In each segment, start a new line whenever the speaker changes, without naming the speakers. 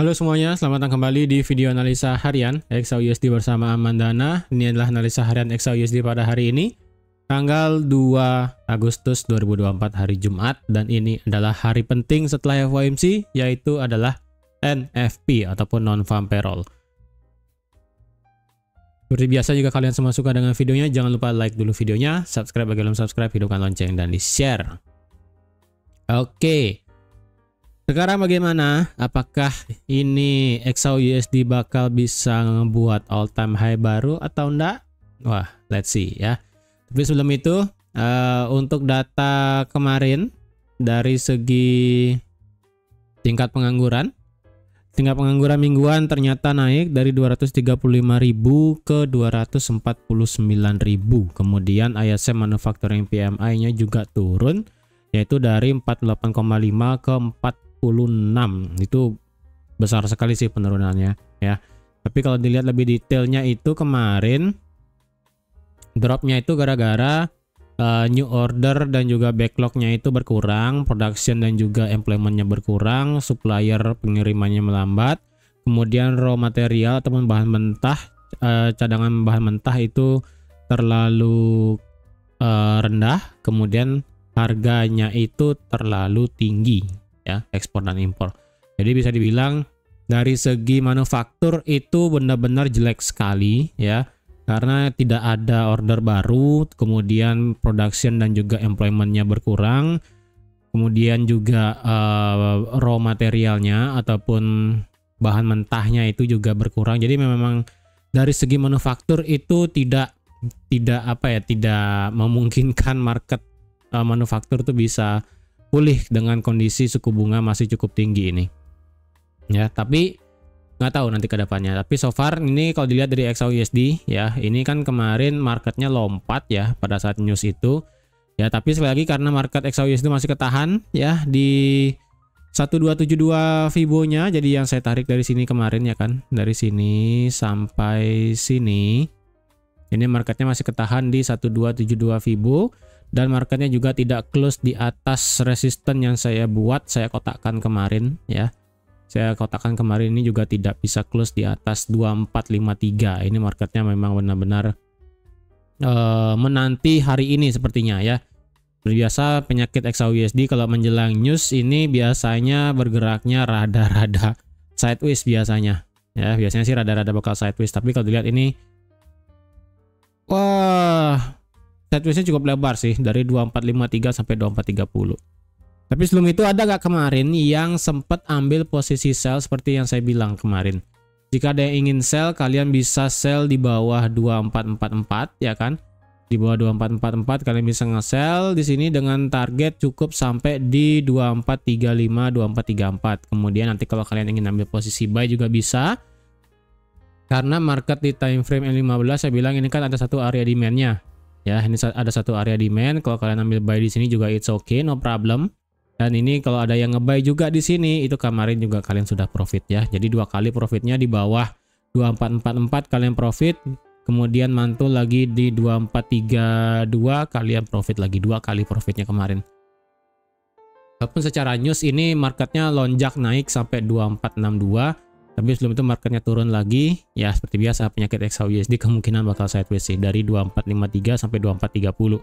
Halo semuanya, selamat datang kembali di video analisa harian XAUUSD bersama Amandana. Ini adalah analisa harian XAUUSD pada hari ini, tanggal 2 Agustus 2024 hari Jumat, dan ini adalah hari penting setelah FOMC, yaitu adalah NFP ataupun non-farm payroll. Seperti biasa, jika kalian semua suka dengan videonya, jangan lupa like dulu videonya, subscribe bagi belum subscribe, hidupkan lonceng, dan di-share. Oke. Sekarang bagaimana? Apakah ini XAUUSD bakal bisa ngebuat all time high baru atau enggak? Wah, let's see ya. Tapi sebelum itu, untuk data kemarin dari segi tingkat pengangguran mingguan ternyata naik dari 235.000 ke 249.000. Kemudian ISM Manufacturing PMI-nya juga turun, yaitu dari 48,5 ke 46. Itu besar sekali sih penurunannya ya. Tapi kalau dilihat lebih detailnya, itu kemarin dropnya itu gara-gara new order dan juga backlognya itu berkurang, production dan juga employmentnya berkurang, supplier pengirimannya melambat, kemudian raw material ataupun bahan mentah, cadangan bahan mentah itu terlalu rendah, kemudian harganya itu terlalu tinggi ya, ekspor dan impor. Jadi bisa dibilang dari segi manufaktur itu benar-benar jelek sekali ya, karena tidak ada order baru, kemudian production dan juga employmentnya berkurang, kemudian juga raw materialnya ataupun bahan mentahnya itu juga berkurang. Jadi memang dari segi manufaktur itu tidak memungkinkan market manufaktur tuh bisa pulih dengan kondisi suku bunga masih cukup tinggi ini ya. Tapi nggak tahu nanti ke depannya. Tapi so far ini kalau dilihat dari XAUUSD ya, ini kan kemarin marketnya lompat ya pada saat news itu ya. Tapi sekali lagi karena market XAUUSD masih ketahan ya di 1272 Fibo-nya, jadi yang saya tarik dari sini kemarin ya kan, dari sini sampai sini ini marketnya masih ketahan di 1272 Fibo. Dan marketnya juga tidak close di atas resisten yang saya kotakkan kemarin ya. Saya kotakkan kemarin ini juga tidak bisa close di atas 2453. Ini marketnya memang benar-benar menanti hari ini sepertinya ya. Biasa penyakit XAUUSD kalau menjelang news ini biasanya bergeraknya rada-rada sideways biasanya. Ya, biasanya sih rada-rada bakal sideways, tapi kalau dilihat ini wah, sideways-nya cukup lebar sih, dari 2453 sampai 2430. Tapi sebelum itu ada nggak kemarin yang sempat ambil posisi sell seperti yang saya bilang kemarin. Jika ada yang ingin sell, kalian bisa sell di bawah 2444 ya kan. Di bawah 2444 kalian bisa nge-sell di sini dengan target cukup sampai di 2435, 2434. Kemudian nanti kalau kalian ingin ambil posisi buy juga bisa. Karena market di time frame M15 saya bilang ini kan ada satu area demand-nya. Ya, ini ada satu area demand. Kalau kalian ambil buy di sini juga it's okay, no problem. Dan ini kalau ada yang nge-buy juga di sini, itu kemarin juga kalian sudah profit ya. Jadi dua kali profitnya di bawah 2444 kalian profit, kemudian mantul lagi di 2432 kalian profit lagi, dua kali profitnya kemarin. Walaupun secara news ini marketnya lonjak naik sampai 2462. Tapi sebelum itu marketnya turun lagi ya, seperti biasa penyakit XAUUSD kemungkinan bakal sideways sih, dari 2453 sampai 2430.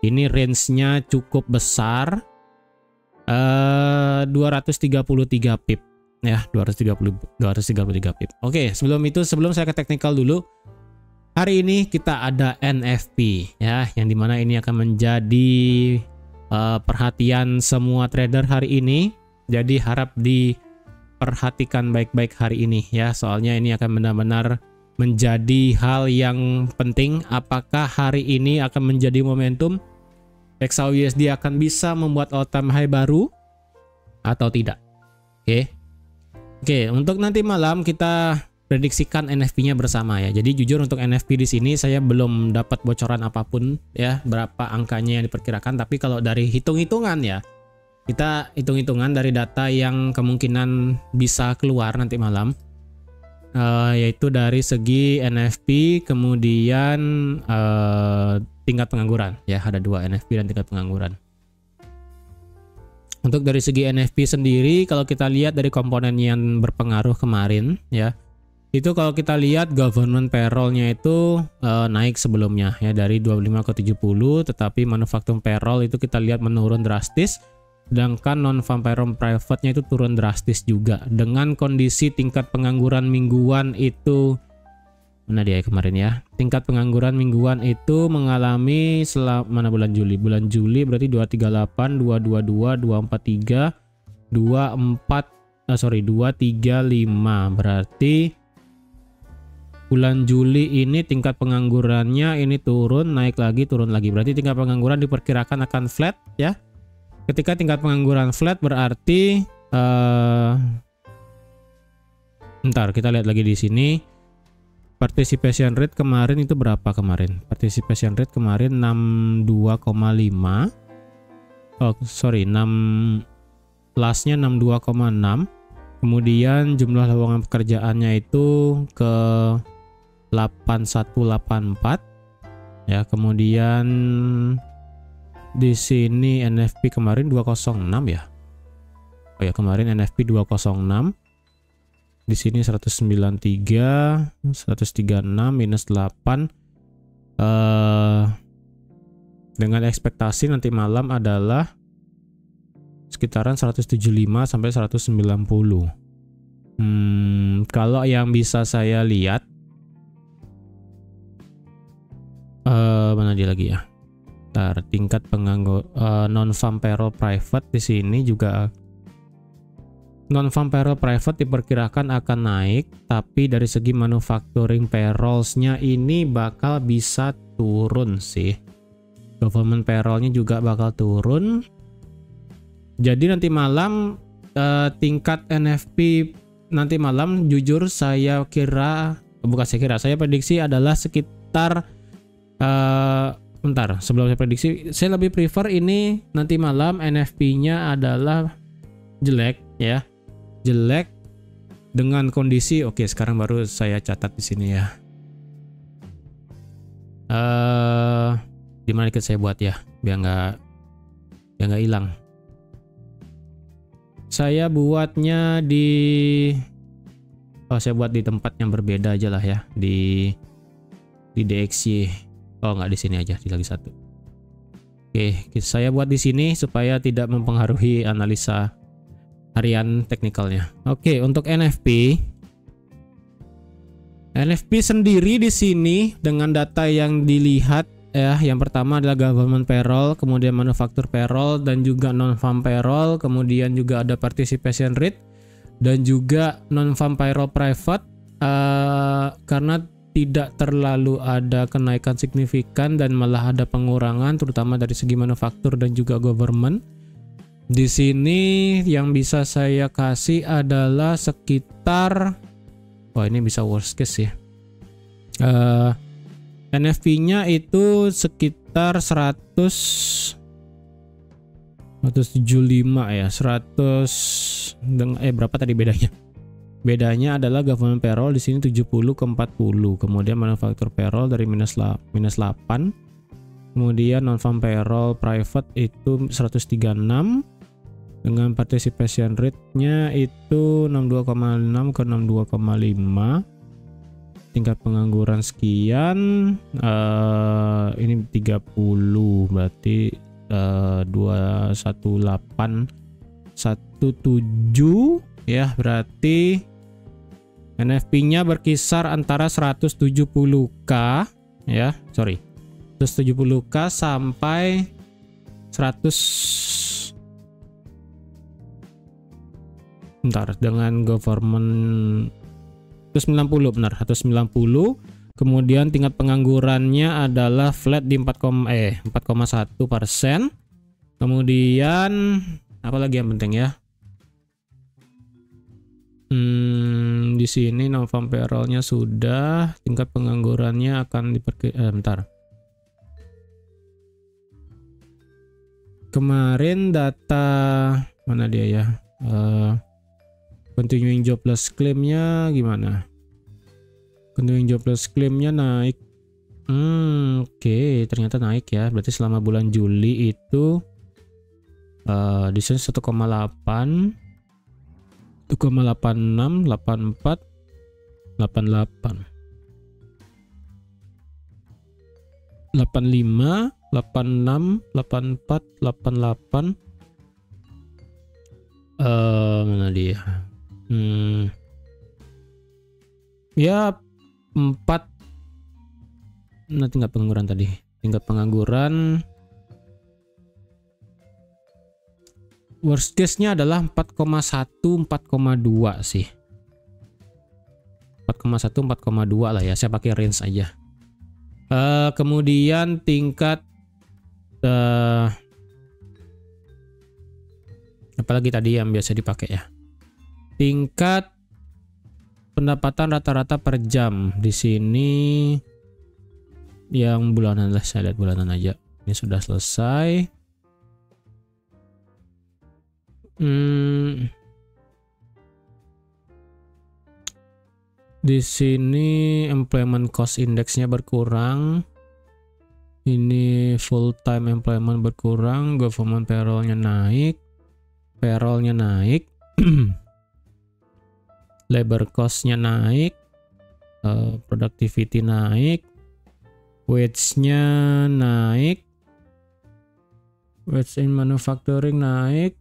Ini range-nya cukup besar, 233 pip ya, 233 pip. Oke, sebelum saya ke teknikal dulu. Hari ini kita ada NFP ya, yang dimana ini akan menjadi perhatian semua trader hari ini. Jadi harap perhatikan baik-baik hari ini ya, soalnya ini akan benar-benar menjadi hal yang penting. Apakah hari ini akan menjadi momentum XAUUSD akan bisa membuat all time high baru atau tidak? Oke, untuk nanti malam kita prediksikan NFP-nya bersama ya. Jadi jujur untuk NFP di sini saya belum dapat bocoran apapun ya, berapa angkanya yang diperkirakan. Tapi kalau dari hitung-hitungan ya, kita hitung-hitungan dari data yang kemungkinan bisa keluar nanti malam, yaitu dari segi NFP, kemudian tingkat pengangguran ya, ada dua, NFP dan tingkat pengangguran. Untuk dari segi NFP sendiri, kalau kita lihat dari komponen yang berpengaruh kemarin ya, itu kalau kita lihat government payroll-nya itu naik sebelumnya ya dari 25 ke 70, tetapi manufacturing payroll itu kita lihat menurun drastis, sedangkan non-farm payroll private-nya itu turun drastis juga, dengan kondisi tingkat pengangguran mingguan itu, mana dia kemarin ya, tingkat pengangguran mingguan itu mengalami mana bulan Juli berarti 238, 222, 243, 235, berarti bulan Juli ini tingkat penganggurannya ini turun, naik lagi, turun lagi. Berarti tingkat pengangguran diperkirakan akan flat ya. Ketika tingkat pengangguran flat berarti bentar, kita lihat lagi di sini. Participation rate kemarin itu berapa kemarin? Participation rate kemarin 62,5. Oh, sorry, 6 lastnya 62,6. Kemudian jumlah lowongan pekerjaannya itu ke 8184 ya. Kemudian di sini NFP kemarin 206 ya. Oh ya, kemarin NFP 206. Di sini 193, 136 minus 8. Dengan ekspektasi nanti malam adalah sekitaran 175 sampai 190. Kalau yang bisa saya lihat, mana dia lagi ya? Tingkat pengangguran non-farm payroll private di sini juga, non-farm payroll private diperkirakan akan naik, tapi dari segi manufacturing payrolls-nya ini bakal bisa turun sih. Government payroll-nya juga bakal turun. Jadi nanti malam tingkat NFP nanti malam jujur saya prediksi adalah sekitar bentar, sebelum saya prediksi, saya lebih prefer ini nanti malam NFP-nya adalah jelek ya. Jelek dengan kondisi oke, sekarang baru saya catat di sini ya. Di mana saya buat ya, biar nggak hilang. Saya buatnya saya buat di tempat yang berbeda aja lah ya, di DXY. Oh, nggak di sini aja, di lagi satu. Oke, saya buat di sini supaya tidak mempengaruhi analisa harian teknikalnya. Oke, untuk NFP sendiri di sini dengan data yang dilihat ya, yang pertama adalah government payroll, kemudian manufacture payroll, dan juga non-farm payroll, kemudian juga ada participation rate, dan juga non-farm payroll private, karena tidak terlalu ada kenaikan signifikan dan malah ada pengurangan terutama dari segi manufaktur dan juga government. Di sini yang bisa saya kasih adalah sekitar, ini bisa worst case ya. NFP-nya itu sekitar 175 ya, 100 berapa tadi bedanya? Bedanya adalah government payroll di sini 70 ke 40, kemudian manufacture payroll dari minus 8, kemudian non-farm payroll private itu 136 dengan participation rate-nya itu 62,6 ke 62,5. Tingkat pengangguran sekian, ini 30 berarti 21817 ya, berarti NFP-nya berkisar antara 170k ya, 170k sampai 100. Bentar, dengan government 190, benar, 190. Kemudian tingkat penganggurannya adalah flat di 4,1%. Kemudian apa lagi yang penting ya? Di sini non-farm payroll-nya sudah, tingkat penganggurannya akan bentar. Kemarin data mana dia ya? Continuing jobless claim-nya gimana? Continuing jobless claim-nya naik. Oke, ternyata naik ya. Berarti selama bulan Juli itu Di sini 1,8, 1,86, 84, 88, 85, 86, 84, 88. Mana dia? Ya 4. Nah, tingkat pengangguran tadi. Tingkat pengangguran worst case-nya adalah 4,1, 4,2 sih. 4,1, 4,2 lah ya. Saya pakai range aja. Kemudian tingkat apalagi tadi yang biasa dipakai ya. Tingkat pendapatan rata-rata per jam di sini yang bulanan lah, saya lihat bulanan aja. Ini sudah selesai. Di sini employment cost index-nya berkurang. Ini full time employment berkurang, government payroll-nya naik. Payroll-nya naik. Labor cost-nya naik. Productivity naik. Wage-nya naik. Wage in manufacturing naik.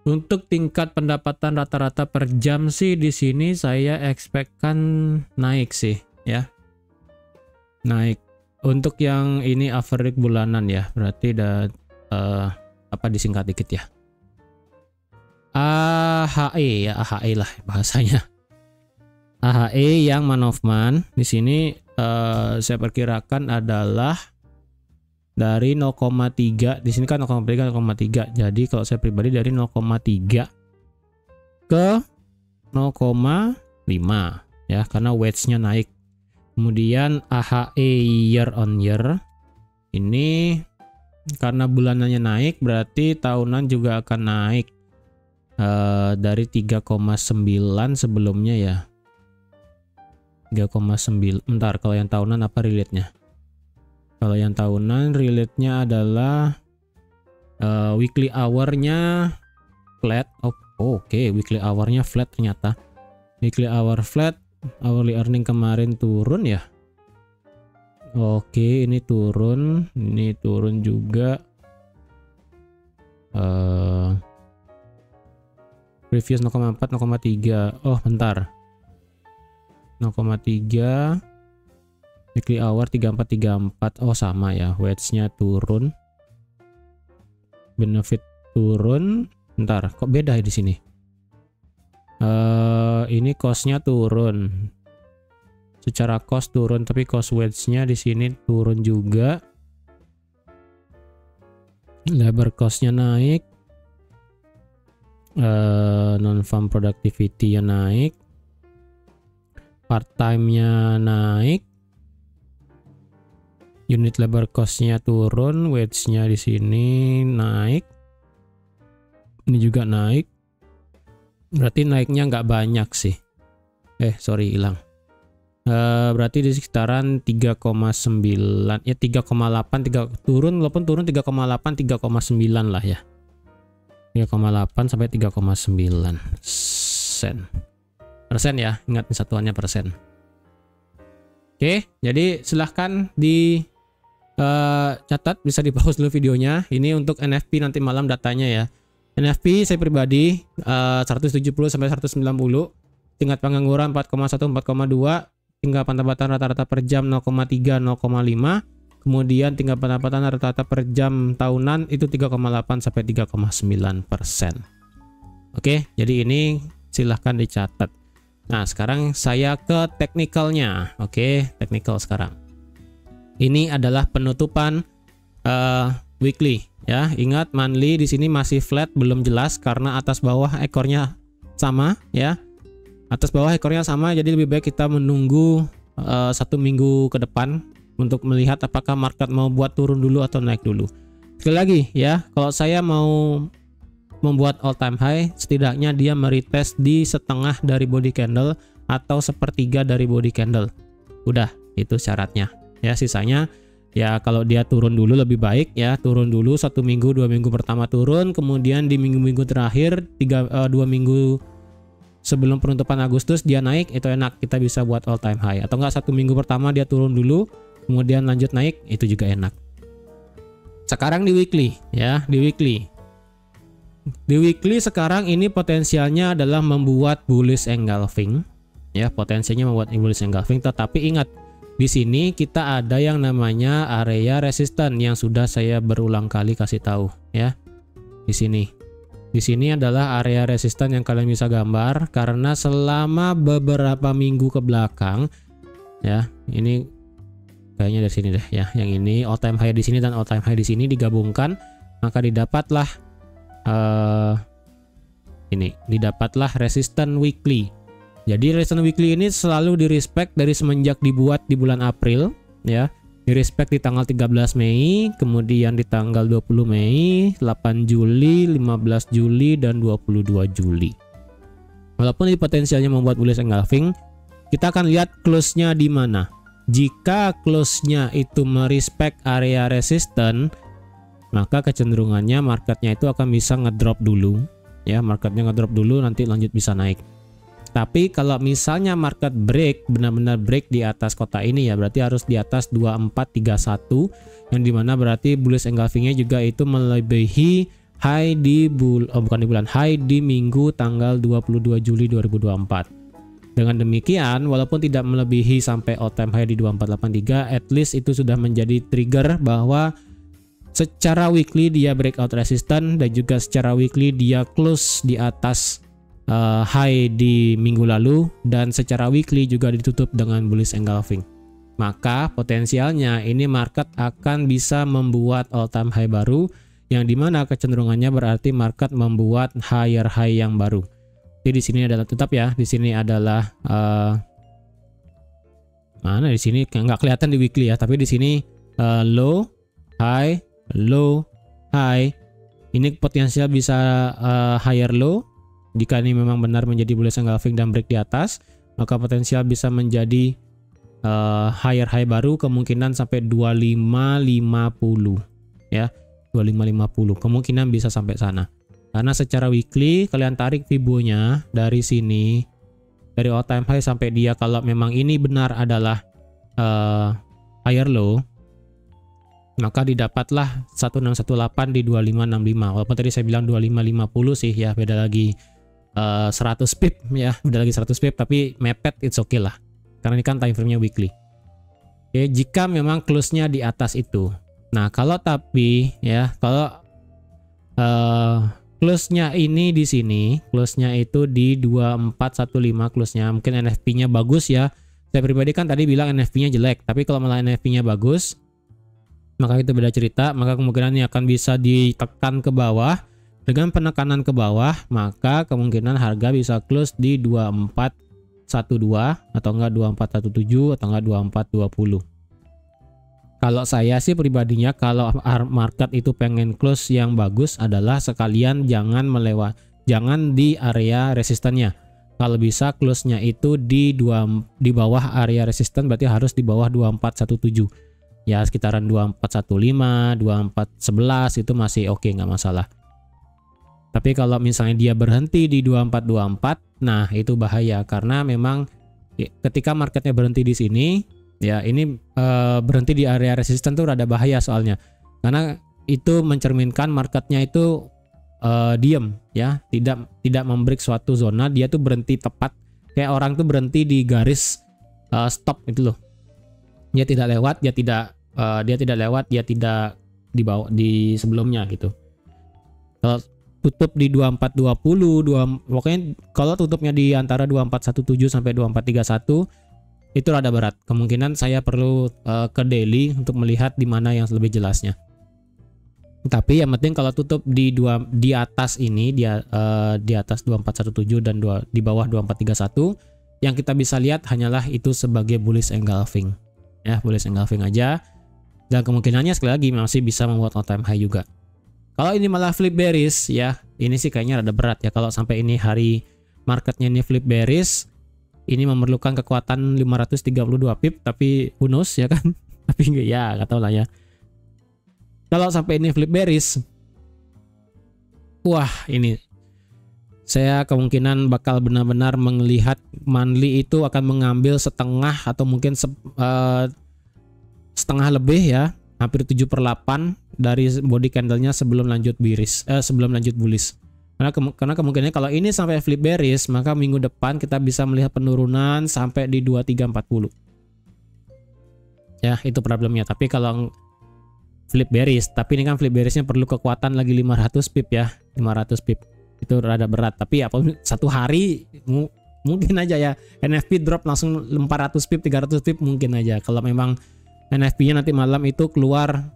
Untuk tingkat pendapatan rata-rata per jam sih di sini saya expect-kan naik sih ya. Naik. Untuk yang ini average bulanan ya. Berarti apa disingkat dikit ya. AHE ya, AHE lah bahasanya. AHE yang man of month di sini saya perkirakan adalah dari 0,3, di sini kan 0,3, 0,3. Jadi kalau saya pribadi dari 0,3 ke 0,5 ya, karena wage-nya naik. Kemudian AHE year on year ini karena bulanannya naik berarti tahunan juga akan naik dari 3,9 sebelumnya ya. 3,9. Bentar, kalau yang tahunan apa relate-nya? Kalau yang tahunan relate-nya adalah weekly hour-nya flat. Oke, weekly hour-nya flat ternyata. Weekly hour flat, hourly earning kemarin turun ya. Oke, ini turun juga. Previous 0,4, 0,3. Oh, bentar. 0,3. Weekly hour 3434. Oh sama ya, wage-nya turun. Benefit turun. Bentar, kok beda di sini? Ini cost-nya turun. Secara cost turun, tapi cost wage-nya di sini turun juga. Labor cost-nya naik. Non-farm productivity-nya naik. Part-time-nya naik. Unit labor cost-nya turun, wage-nya di sini naik. Ini juga naik. Berarti naiknya nggak banyak sih. Sorry, hilang. Berarti di sekitaran 3,9 ya, 3,8 turun, walaupun turun 3,8 3,9 lah ya. 3,8 sampai 3,9 persen ya, ingat satuannya persen. Oke, jadi silahkan di catat, bisa di pause dulu videonya. Ini untuk NFP nanti malam datanya ya. NFP saya pribadi 170 sampai 190, tingkat pengangguran 4,1 4,2, tingkat pendapatan rata-rata per jam 0,3 0,5, kemudian tingkat pendapatan rata-rata per jam tahunan itu 3,8 sampai 3,9%. Oke, jadi ini silahkan dicatat. Nah, sekarang saya ke teknikalnya. Oke, teknikal sekarang. Ini adalah penutupan weekly ya. Ingat monthly di sini masih flat, belum jelas karena atas bawah ekornya sama ya. Atas bawah ekornya sama, jadi lebih baik kita menunggu 1 minggu ke depan untuk melihat apakah market mau buat turun dulu atau naik dulu. Sekali lagi ya, kalau saya mau membuat all time high, setidaknya dia meretest di setengah dari body candle atau sepertiga dari body candle. Udah, itu syaratnya. Ya, sisanya Ya kalau dia turun dulu lebih baik ya, turun dulu 1 minggu 2 minggu pertama turun, kemudian di minggu-minggu terakhir 2 minggu sebelum penutupan Agustus dia naik, itu enak, kita bisa buat all time high. Atau enggak 1 minggu pertama dia turun dulu kemudian lanjut naik, itu juga enak. Sekarang di weekly ya, di weekly sekarang ini potensialnya adalah membuat bullish engulfing ya, potensinya membuat bullish engulfing, tetapi ingat di sini kita ada yang namanya area resistance yang sudah saya berulang kali kasih tahu ya. Di sini adalah area resistance yang kalian bisa gambar, karena selama beberapa minggu ke belakang ya, ini kayaknya dari sini deh ya, yang ini all time high di sini dan all time high di sini digabungkan, maka didapatlah didapatlah resistance weekly. Jadi resistance weekly ini selalu di-respect dari semenjak dibuat di bulan April ya. Di-respect di tanggal 13 Mei, kemudian di tanggal 20 Mei, 8 Juli, 15 Juli dan 22 Juli. Walaupun ini potensialnya membuat bullish engulfing, kita akan lihat close-nya di mana. Jika close-nya itu merespect area resistance, maka kecenderungannya marketnya itu akan bisa ngedrop dulu ya, marketnya ngedrop dulu, nanti lanjut bisa naik. Tapi kalau misalnya market break, benar-benar break di atas kotak ini ya, berarti harus di atas 2431, yang dimana berarti bullish engulfingnya juga itu melebihi high di high di minggu tanggal 22 Juli 2024. Dengan demikian, walaupun tidak melebihi sampai all time high di 2483, at least itu sudah menjadi trigger bahwa secara weekly dia breakout resistance, dan juga secara weekly dia close di atas high di minggu lalu, dan secara weekly juga ditutup dengan bullish engulfing. Maka potensialnya ini market akan bisa membuat all time high baru, yang dimana kecenderungannya berarti market membuat higher high yang baru. Jadi di sini adalah tetap ya, di sini adalah mana di sini nggak kelihatan di weekly ya, tapi di sini low high low high, ini potensial bisa higher low. Jika ini memang benar menjadi bullish engulfing dan break di atas, maka potensial bisa menjadi higher high baru, kemungkinan sampai 2550 ya, 2550 kemungkinan bisa sampai sana. Karena secara weekly kalian tarik Fibonya dari sini, dari all time high sampai dia, kalau memang ini benar adalah higher low, maka didapatlah 1618 di 2565. Walaupun tadi saya bilang 2550 sih ya, beda lagi 100 pip ya, beda lagi 100 pip, tapi mepet it's okay lah, karena ini kan time frame-nya weekly. Oke, jika memang close-nya di atas itu. Nah, kalau tapi ya, kalau close-nya ini di sini, close-nya itu di 2415 close-nya, mungkin NFP-nya bagus ya. Saya pribadi kan tadi bilang NFP-nya jelek, tapi kalau malah NFP-nya bagus, maka itu beda cerita. Maka kemungkinan ini akan bisa ditekan ke bawah. Dengan penekanan ke bawah, maka kemungkinan harga bisa close di 2412 atau enggak 2417 atau enggak 2420. Kalau saya sih pribadinya, kalau market itu pengen close yang bagus adalah sekalian jangan di area resistannya. Kalau bisa close-nya itu di bawah area resisten, berarti harus di bawah 2417. Ya sekitaran 2415, 2411 itu masih oke, nggak masalah. Tapi kalau misalnya dia berhenti di 2424, nah itu bahaya, karena memang ketika marketnya berhenti di sini, ya ini berhenti di area resisten tuh rada bahaya soalnya, karena itu mencerminkan marketnya itu diem ya, tidak membreak suatu zona, dia tuh berhenti tepat kayak orang tuh berhenti di garis stop itu loh. Dia tidak lewat, dia tidak di bawah di sebelumnya gitu. Kalau tutup di 2420, pokoknya kalau tutupnya di antara 2417 sampai 2431 itu rada berat. Kemungkinan saya perlu ke daily untuk melihat di mana yang lebih jelasnya. Tapi yang penting kalau tutup di atas ini, di atas 2417 dan di bawah 2431, yang kita bisa lihat hanyalah itu sebagai bullish engulfing. Ya, bullish engulfing aja. Dan kemungkinannya sekali lagi masih bisa membuat all time high juga. Kalau ini malah flip bearish ya, ini sih kayaknya rada berat ya. Kalau sampai ini hari marketnya ini flip bearish, ini memerlukan kekuatan 532 pip, tapi who knows ya kan. Tapi enggak ya, nggak tahu lah ya. Kalau sampai ini flip bearish, wah ini saya kemungkinan bakal benar-benar melihat monthly itu akan mengambil setengah atau mungkin setengah lebih ya, hampir 7/8 dari body candlenya sebelum lanjut bearish, sebelum lanjut bullish. Karena kemungkinannya kalau ini sampai flip bearish, maka minggu depan kita bisa melihat penurunan sampai di 2340. Ya, itu problemnya. Tapi kalau flip bearish, tapi ini kan flip bearishnya perlu kekuatan lagi 500 pip ya, 500 pip. Itu rada berat, tapi apa satu hari mungkin aja ya NFP drop langsung 400 pip 300 pip mungkin aja. Kalau memang NFP-nya nanti malam itu keluar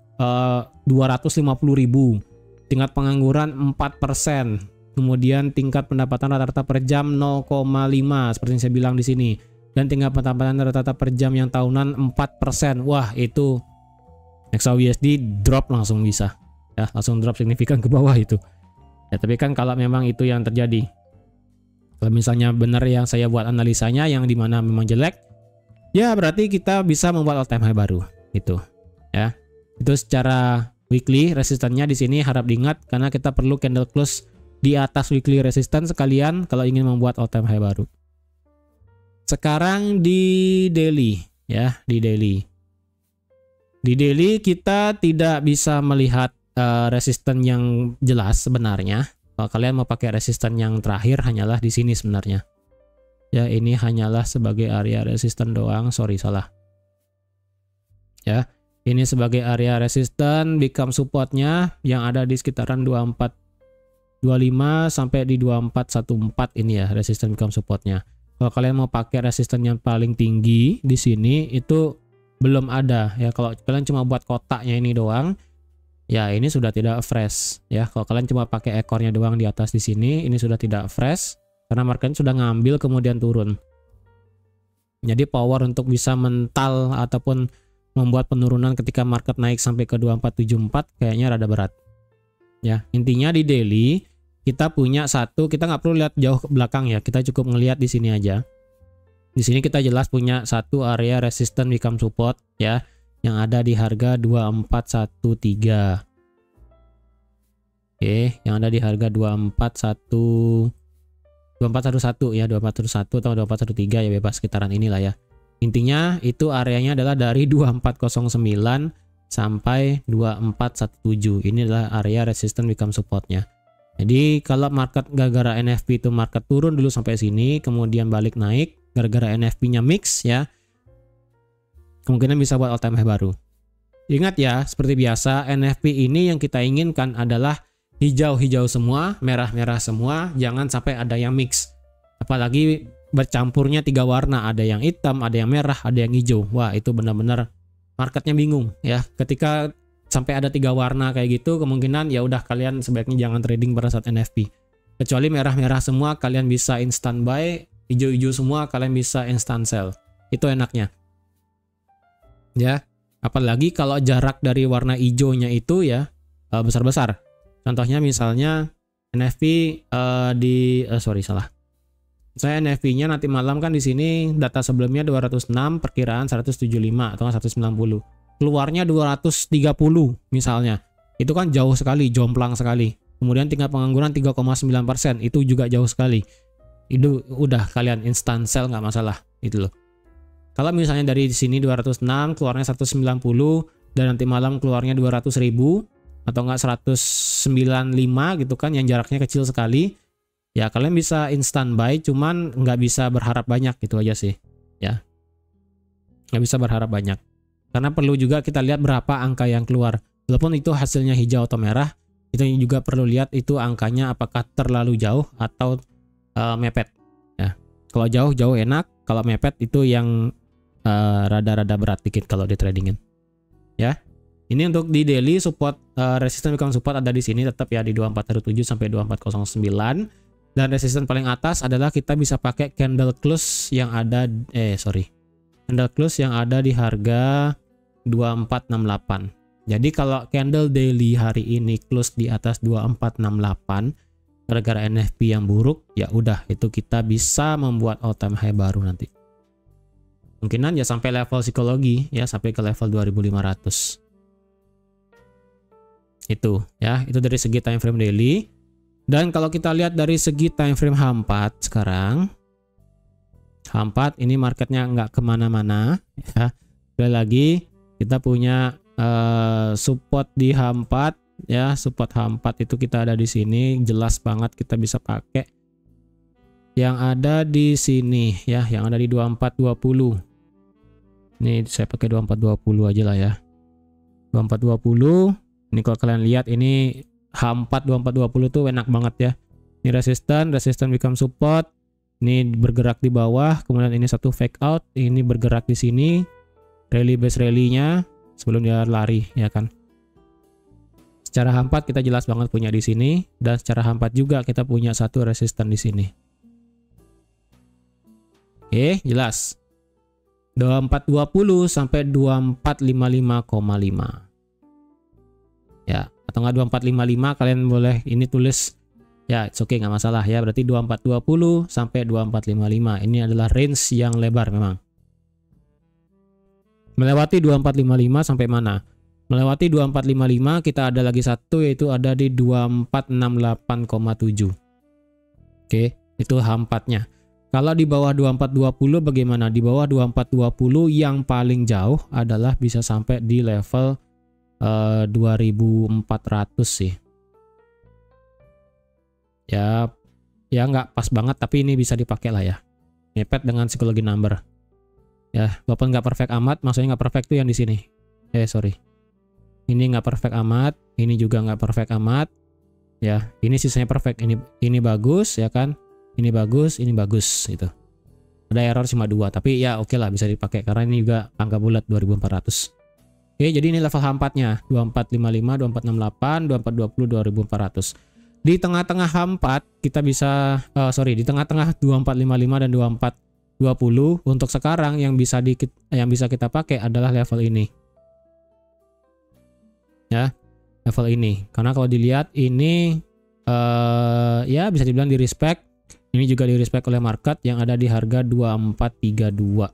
250.000, tingkat pengangguran 4%, kemudian tingkat pendapatan rata-rata per jam 0,5 seperti yang saya bilang di sini, dan tingkat pendapatan rata-rata per jam yang tahunan 4%. Wah, itu XAUUSD drop langsung bisa ya, langsung drop signifikan ke bawah itu. Ya, tapi kan kalau memang itu yang terjadi, kalau misalnya benar yang saya buat analisanya yang dimana memang jelek, ya berarti kita bisa membuat all time high baru itu ya. Itu secara weekly resistannya di sini harap diingat, karena kita perlu candle close di atas weekly resistance sekalian kalau ingin membuat all time high baru. Sekarang di daily ya, di daily kita tidak bisa melihat resisten yang jelas sebenarnya. Kalau kalian mau pakai resisten yang terakhir hanyalah di sini sebenarnya. Ya, ini hanyalah sebagai area resisten doang. Sorry, salah. Ya, ini sebagai area resisten, become supportnya yang ada di sekitaran 2425 sampai di 2414 ini ya, resisten become supportnya. Kalau kalian mau pakai resisten yang paling tinggi di sini itu belum ada ya. Kalau kalian cuma buat kotaknya ini doang, ya ini sudah tidak fresh ya. Kalau kalian cuma pakai ekornya doang di atas di sini, ini sudah tidak fresh karena market sudah ngambil kemudian turun. Jadi power untuk bisa mental ataupun membuat penurunan ketika market naik sampai ke 2474 kayaknya rada berat. Ya, intinya di daily kita punya satu, kita nggak perlu lihat jauh ke belakang ya, kita cukup ngelihat di sini aja. Di sini kita jelas punya satu area resistance become support ya, yang ada di harga 2413. Oke, yang ada di harga 2411 ya, 2411 atau 2413 ya, bebas sekitaran inilah ya. Intinya itu areanya adalah dari 2409 sampai 2417. Ini adalah area resistance become supportnya. Jadi kalau market gara-gara NFP itu market turun dulu sampai sini, kemudian balik naik gara-gara NFP-nya mix ya, kemungkinan bisa buat all time high baru. Ingat ya, seperti biasa NFP ini yang kita inginkan adalah hijau-hijau semua, merah-merah semua, jangan sampai ada yang mix. Apalagi bercampurnya 3 warna, ada yang hitam, ada yang merah, ada yang hijau. Wah, itu benar-benar marketnya bingung ya. Ketika sampai ada 3 warna kayak gitu, kemungkinan ya udah kalian sebaiknya jangan trading pada saat NFP. Kecuali merah-merah semua kalian bisa instant buy, hijau-hijau semua kalian bisa instant sell. Itu enaknya. Ya, apalagi kalau jarak dari warna hijaunya itu ya besar-besar. Contohnya misalnya NFP Saya NFP-nya nanti malam kan di sini data sebelumnya 206, perkiraan 175 atau 190. Keluarnya 230 misalnya. Itu kan jauh sekali, jomplang sekali. Kemudian tingkat pengangguran 3,9%, itu juga jauh sekali. Itu udah kalian instant sell nggak masalah, itu loh. Kalau misalnya dari sini 206 keluarnya 190 dan nanti malam keluarnya 200.000 atau enggak 195 gitu kan, yang jaraknya kecil sekali, ya kalian bisa instant buy, cuman nggak bisa berharap banyak, gitu aja sih ya. Nggak bisa berharap banyak karena perlu juga kita lihat berapa angka yang keluar. Walaupun itu hasilnya hijau atau merah, kita juga perlu lihat itu angkanya apakah terlalu jauh atau mepet ya. Kalau jauh enak, kalau mepet itu yang rada-rada berat dikit kalau di tradingin ya. Ini untuk di daily support, resistance become support ada di sini tetap ya, di 2417 sampai 2409. Dan resistance paling atas adalah kita bisa pakai candle close yang ada candle close yang ada di harga 2468. Jadi kalau candle daily hari ini close di atas 2468 gara-gara NFP yang buruk, ya udah itu kita bisa membuat all time high baru nanti. Kemungkinan ya sampai level psikologi ya, sampai ke level 2500. Itu ya, itu dari segi time frame daily. Dan kalau kita lihat dari segi time frame H4 sekarang, H4 ini marketnya nggak kemana-mana ya. Sekali lagi kita punya support di H4 ya, support H4 itu kita ada di sini, jelas banget kita bisa pakai. Yang ada di sini ya, yang ada di 2420. Ini saya pakai 2420 aja lah ya. 2420. Ini kalau kalian lihat ini H4 2420 tuh enak banget ya. Ini resisten become support. Ini bergerak di bawah, kemudian ini satu fake out, ini bergerak di sini. Rally base rally-nya sebelum dia lari ya kan. Secara H4 kita jelas banget punya di sini, dan secara H4 juga kita punya satu resisten di sini. Oke, jelas. 2420 sampai 2455,5. Ya, atau enggak 2455, kalian boleh ini tulis ya, it's okay, nggak masalah ya. Berarti 2420 sampai 2455 ini adalah range yang lebar memang. Melewati 2455 sampai mana? Melewati 2455 kita ada lagi satu, yaitu ada di 2468,7. Oke, itu H4-nya. Kalau di bawah 2420 bagaimana? Di bawah 2420 yang paling jauh adalah bisa sampai di level 2400 sih. Ya nggak pas banget, tapi ini bisa dipakai lah ya. Mepet dengan psikologi number. Ya, walaupun nggak perfect amat, maksudnya nggak perfect tuh yang di sini. Sorry. Ini nggak perfect amat, ini juga nggak perfect amat. Ya, ini sisanya perfect. Ini bagus ya kan? Ini bagus gitu. Ada error cuma 2, tapi ya oke lah, bisa dipakai karena ini juga angka bulat 2400. Oke, jadi ini level H4-nya 2455, 2468, 2420, 2400. Di tengah-tengah H4 kita bisa di tengah-tengah 2455 dan 2420 untuk sekarang yang bisa kita pakai adalah level ini. Ya, level ini. Karena kalau dilihat ini ya bisa dibilang di respect. Ini juga di respect oleh market yang ada di harga 2432.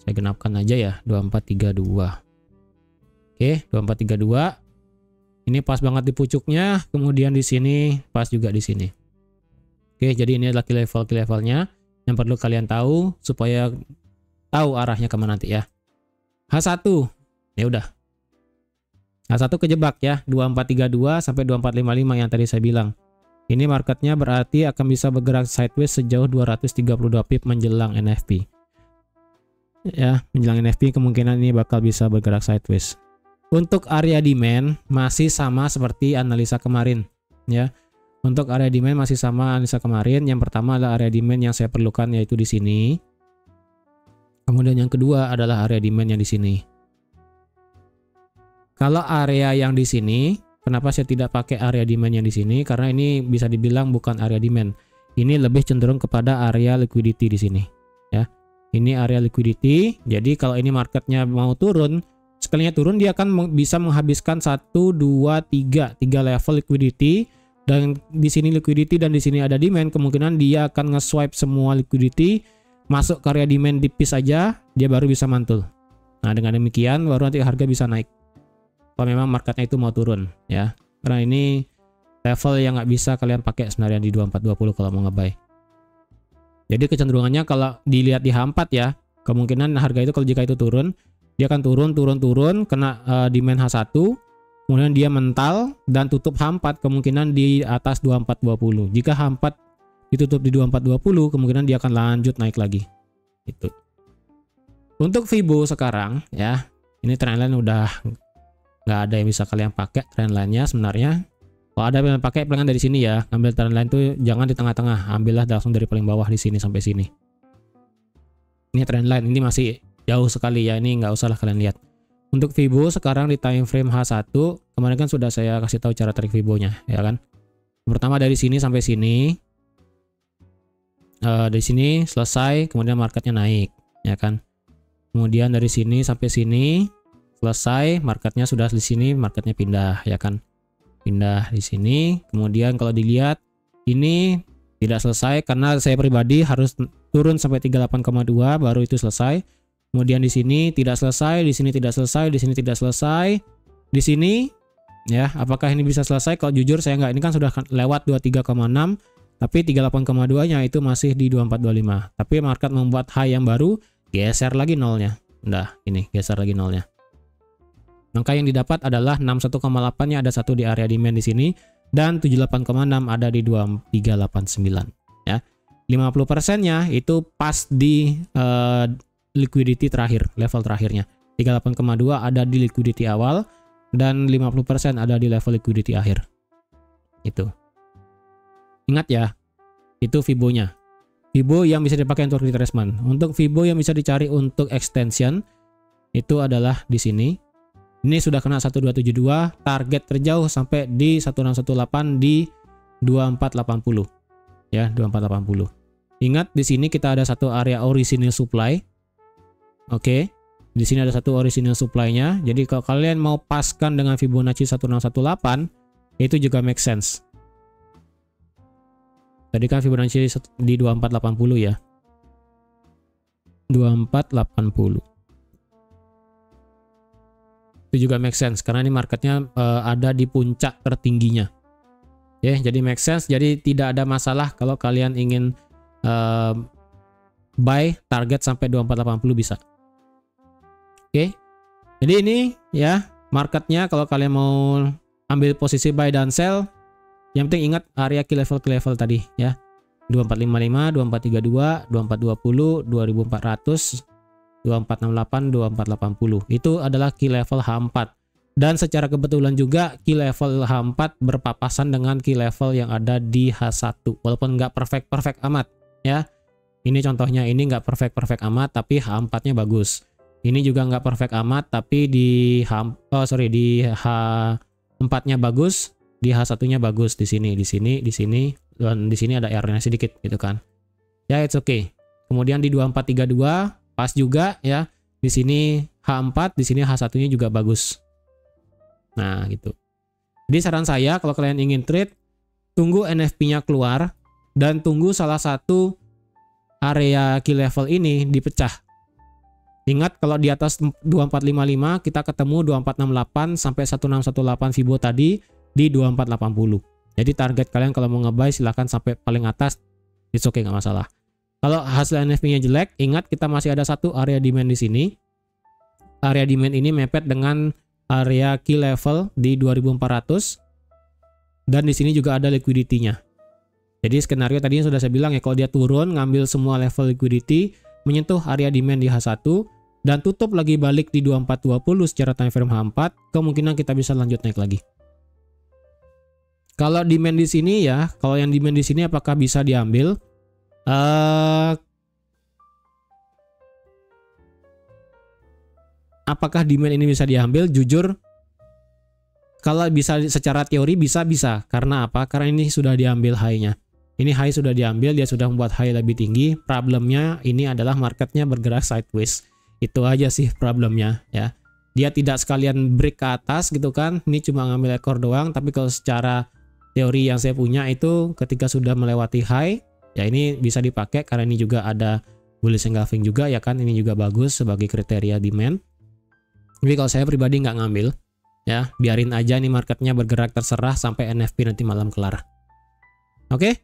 Saya genapkan aja ya, 2432. Oke, 2432. Ini pas banget di pucuknya, kemudian di sini pas juga di sini. Oke, jadi ini adalah key levelnya yang perlu kalian tahu supaya tahu arahnya kemana nanti ya. H1, ya udah. H1 kejebak ya, 2432 sampai 2455 yang tadi saya bilang. Ini marketnya berarti akan bisa bergerak sideways sejauh 232 pip menjelang NFP. Ya, menjelang NFP kemungkinan ini bakal bisa bergerak sideways. Untuk area demand masih sama seperti analisa kemarin ya. Untuk area demand masih sama analisa kemarin. Yang pertama adalah area demand yang saya perlukan, yaitu di sini. Kemudian yang kedua adalah area demand yang di sini. Kalau area yang di sini, kenapa saya tidak pakai area demand yang di sini? Karena ini bisa dibilang bukan area demand. Ini lebih cenderung kepada area liquidity di sini ya. Ini area liquidity. Jadi kalau ini marketnya mau turun, sekalinya turun dia akan bisa menghabiskan 1 2 3 level liquidity, dan di sini liquidity dan di sini ada demand, kemungkinan dia akan nge-swipe semua liquidity masuk ke area demand tipis aja, dia baru bisa mantul. Nah, dengan demikian baru nanti harga bisa naik kalau memang marketnya itu mau turun ya. Karena ini level yang nggak bisa kalian pakai sebenarnya di 2420 kalau mau nge-buy. Jadi kecenderungannya kalau dilihat di H4 ya, kemungkinan harga itu kalau jika itu turun, dia akan turun, kena demand H1, kemudian dia mental dan tutup H4 kemungkinan di atas 2420. Jika H4 ditutup di 2420, kemungkinan dia akan lanjut naik lagi. Itu. Untuk Fibo sekarang ya, ini trendline udah nggak ada yang bisa kalian pakai trendline-nya sebenarnya. Kalau ada yang pakai palingan dari sini ya, ambil trendline tuh jangan di tengah-tengah, ambillah langsung dari paling bawah di sini sampai sini. Ini trendline, ini masih jauh sekali ya, ini nggak usah lah kalian lihat. Untuk Fibo sekarang di time frame H1, kemarin kan sudah saya kasih tahu cara trik Fibo-nya ya kan. Pertama dari sini sampai sini, dari sini selesai, kemudian marketnya naik ya kan. Kemudian dari sini sampai sini selesai, marketnya sudah di sini, marketnya pindah ya kan. Pindah di sini. Kemudian kalau dilihat ini tidak selesai karena saya pribadi harus turun sampai 38,2 baru itu selesai. Kemudian di sini tidak selesai, di sini tidak selesai, di sini tidak selesai. Di sini ya, apakah ini bisa selesai? Kalau jujur saya nggak, ini kan sudah lewat 23,6, tapi 38,2-nya itu masih di 2425. Tapi market membuat high yang baru, geser lagi nolnya. Udah, ini geser lagi nolnya. Maka yang didapat adalah 61,8-nya ada satu di area demand di sini dan 78,6 ada di 2389 ya. 50%-nya itu pas di liquidity terakhir, level terakhirnya. 38,2 ada di liquidity awal dan 50% ada di level liquidity akhir. Itu. Ingat ya, itu Fibo-nya. Fibo yang bisa dipakai untuk retracement. Untuk Fibo yang bisa dicari untuk extension itu adalah di sini. Ini sudah kena 1272, target terjauh sampai di 1618 di 2480. Ya, 2480. Ingat di sini kita ada satu area original supply. Oke. Di sini ada satu original supply-nya. Jadi kalau kalian mau paskan dengan Fibonacci 1618, itu juga make sense. Tadi kan Fibonacci di 2480 ya. 2480. Itu juga make sense karena ini marketnya ada di puncak tertingginya. Ya, jadi make sense. Jadi tidak ada masalah kalau kalian ingin buy target sampai 2480 bisa. Oke. Jadi ini ya marketnya kalau kalian mau ambil posisi buy dan sell, yang penting ingat area key level tadi ya. 2455, 2432, 2420, 2400, 2468, 2480. Itu adalah key level H4. Dan secara kebetulan juga key level H4 berpapasan dengan key level yang ada di H1. Walaupun nggak perfect amat ya. Ini contohnya, ini nggak perfect amat tapi H4-nya bagus. Ini juga nggak perfect amat tapi di H4-nya bagus, di H1-nya bagus, di sini, dan di sini ada errornya sedikit gitu kan. Ya, it's okay. Kemudian di 2432 pas juga ya. Di sini H4, di sini H1-nya juga bagus. Nah, gitu. Jadi saran saya kalau kalian ingin trade, tunggu NFP-nya keluar dan tunggu salah satu area key level ini dipecah. Ingat kalau di atas 2455 kita ketemu 2468 sampai 1618 Fibo tadi di 2480. Jadi target kalian kalau mau nge-buy silahkan sampai paling atas, it's okay, nggak masalah. Kalau hasil NFP-nya jelek, ingat kita masih ada satu area demand di sini. Area demand ini mepet dengan area key level di 2400 dan di sini juga ada liquidity-nya. Jadi skenario tadi yang sudah saya bilang ya, kalau dia turun ngambil semua level liquidity, menyentuh area demand di H1 dan tutup lagi balik di 2420 secara time frame H4, kemungkinan kita bisa lanjut naik lagi. Kalau demand di sini ya, kalau yang demand di sini apakah bisa diambil? Apakah demand ini bisa diambil? Jujur, kalau bisa secara teori bisa. Karena apa? Karena ini sudah diambil high-nya. Ini high sudah diambil, dia sudah membuat high lebih tinggi. Problemnya ini adalah marketnya bergerak sideways. Itu aja sih problemnya ya. Dia tidak sekalian break ke atas gitu kan. Ini cuma ngambil ekor doang. Tapi kalau secara teori yang saya punya itu ketika sudah melewati high, ya ini bisa dipakai karena ini juga ada bullish engulfing juga ya kan. Ini juga bagus sebagai kriteria demand. Tapi kalau saya pribadi nggak ngambil ya. Biarin aja nih marketnya bergerak terserah sampai NFP nanti malam kelar. Oke.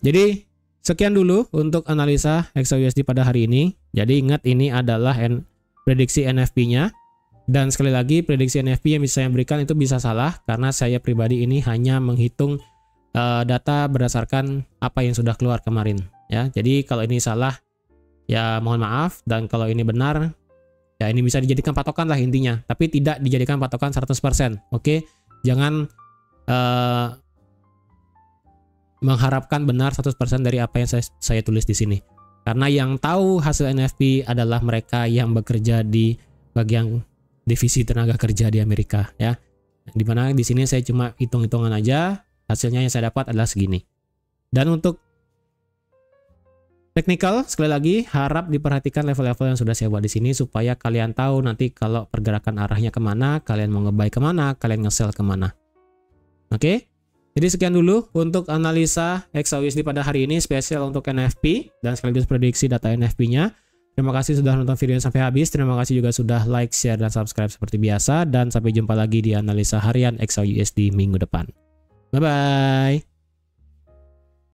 Jadi sekian dulu untuk analisa XAUSD pada hari ini. Jadi ingat ini adalah prediksi NFP-nya. Dan sekali lagi prediksi NFP yang bisa saya berikan itu bisa salah karena saya pribadi ini hanya menghitung data berdasarkan apa yang sudah keluar kemarin ya. Jadi kalau ini salah ya mohon maaf, dan kalau ini benar ya ini bisa dijadikan patokan lah intinya, tapi tidak dijadikan patokan 100%. Oke? Jangan mengharapkan benar 100% dari apa yang saya tulis di sini. Karena yang tahu hasil NFP adalah mereka yang bekerja di bagian divisi tenaga kerja di Amerika ya. Dimana di sini saya cuma hitung-hitungan aja, hasilnya yang saya dapat adalah segini. Dan untuk technical sekali lagi harap diperhatikan level-level yang sudah saya buat di sini supaya kalian tahu nanti kalau pergerakan arahnya kemana, kalian mau nge-buy kemana, kalian nge-sell kemana. Oke? Jadi sekian dulu untuk analisa XAUSD pada hari ini spesial untuk NFP dan sekaligus prediksi data NFP-nya. Terima kasih sudah nonton videonya sampai habis. Terima kasih juga sudah like, share, dan subscribe seperti biasa. Dan sampai jumpa lagi di analisa harian XAUSD minggu depan. Bye-bye.